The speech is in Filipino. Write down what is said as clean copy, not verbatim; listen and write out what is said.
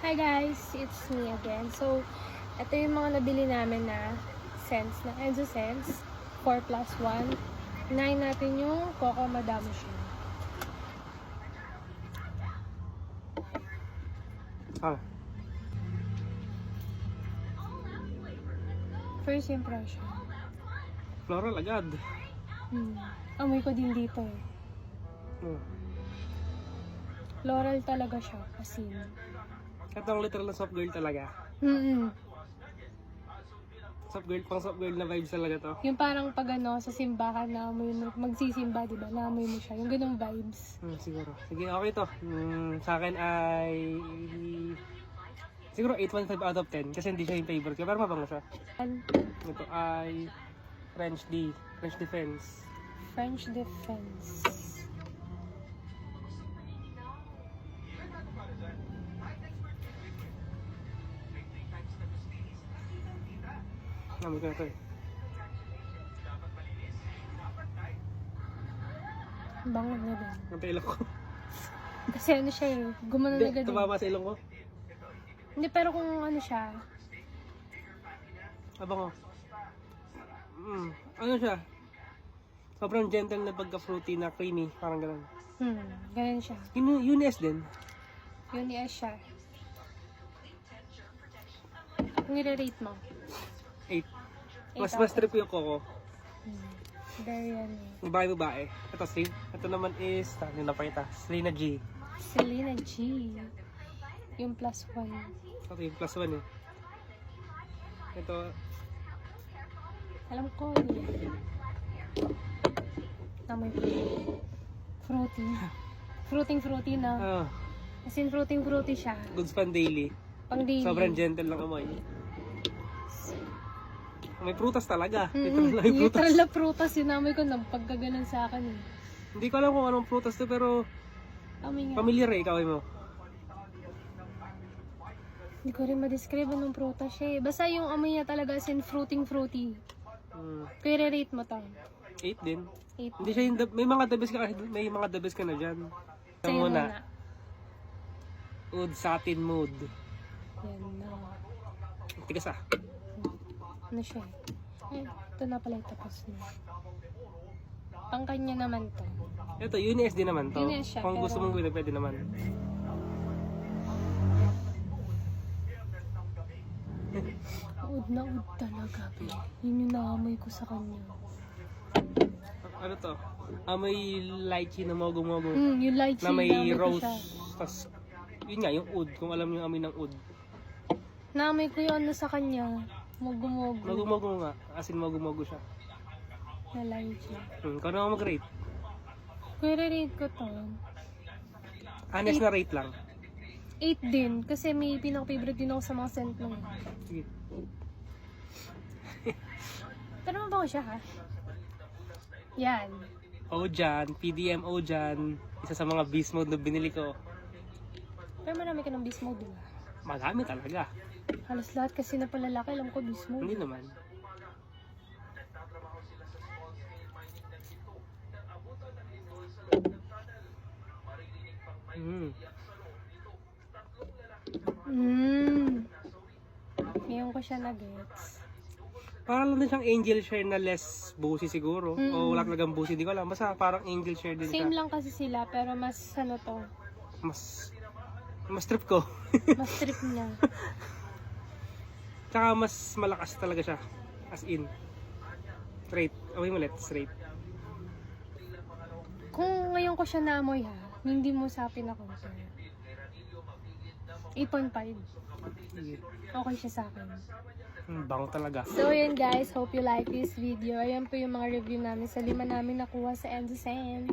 Hi guys, it's me again. So, ito yung mga nabili namin na scents na Enzo Scents 4+1. Unahin natin yung Coco Madamo siya. First impression. Floral agad. Amoy ko din dito eh. Floral talaga siya kasi. Ito ang literal na soft girl talaga. Soft girl na vibes talaga to. Yung parang pag sa simbahan na amoy mo, magsisimba, diba? Na amoy mo siya. Yung ganung vibes. Siguro. Sige, okay to. Sa akin ay siguro 8.5 out of 10 kasi hindi siya yung favorite ko. Pero mabango siya. Ito ay French Defense. French Defense. Namin ko na ito eh. Bango na din. Ang ilong ko. Kasi ano siya eh, gumano na Hindi, agad. tumama sa ilong ko. Hindi, pero kung ano siya, Abango. Ano siya? Sobrang gentle na pagka-fruity na creamy. Parang ganun. ganun siya. Unis din. Yun niya siya. Kung nire-rate mo? 8. Mas Eight out trip yung Coco. Very ano. Babae. Ito Slane. Ito naman is, yung napakita, Selena G. Selena G. Yung +1. Ito yung +1 eh. Ito, Alam ko yun. Namoy ko. Fruity. Fruity na. As in fruity siya. goods pan daily. Pang daily. Sobrang gentle ng amoy. May prutas talaga. Literal na yung prutas. Literal na prutas. Yung namoy ko nang pagkaganon sa akin eh. Hindi ko alam kung anong prutas to pero Amoy nga. familiar eh, ikaw mo. Hindi ko rin ma-describe anong prutas siya eh. Basta yung amoy niya talaga as in fruity. Kaya rate mo to? 8 din. 8. Hindi siya yung, may mga the best ka na dyan. Sa'yo muna. Oud Satin Mood. Yan na. Tigas ah. Ano siya eh? Ito na pala tapos na. Pang kanya naman to. Ito, Unis din naman to. Unis siya, Kung gusto pero- mong gawin, pwede naman. Ud na ud talaga. Yun yung naamoy ko sa kanya. Ano to? May lychee na mogo-mogo. Yung lychee Na may naamoy ko rose. siya. Tas, yun nga, yung oud. Kung alam niyo yung amoy ng oud. Naamoy ko yung ano sa kanya. Mogo-mogo. Mogo-mogo nga. As in, mogo-mogo siya. Na lychee. Kung ano mag-rate? Kaya rate ko to. Honest na rate lang. 8 din. Kasi may pinaka-favorite din ako sa mga scent nung. Sige. Pero mabaho siya ha? Yan. Ojan, PDM Ojan. Isa sa mga beast mode na binili ko. Pero marami ka ng beast mode, diba? Marami talaga. Halos lahat kasi na palalaki, alam ko beast mode. Hindi naman. Ngayon ko siya na-gets. Parang lang din siyang angel share na less boozy siguro. O wala talagang boozy, hindi ko alam. Basta parang angel share din Same siya. lang kasi sila, pero mas ano to, Mas trip ko. mas trip niya. Tsaka mas malakas talaga siya. As in. Straight. Away mo ulit. Straight. Kung ngayon ko siya naamoy ha, hindi mo sa akin ako. 8.5. Okay siya sa akin. Bango talaga. So yun guys, hope you like this video. Ayan po yung mga review namin sa 5 namin nakuha sa Enzo Scents.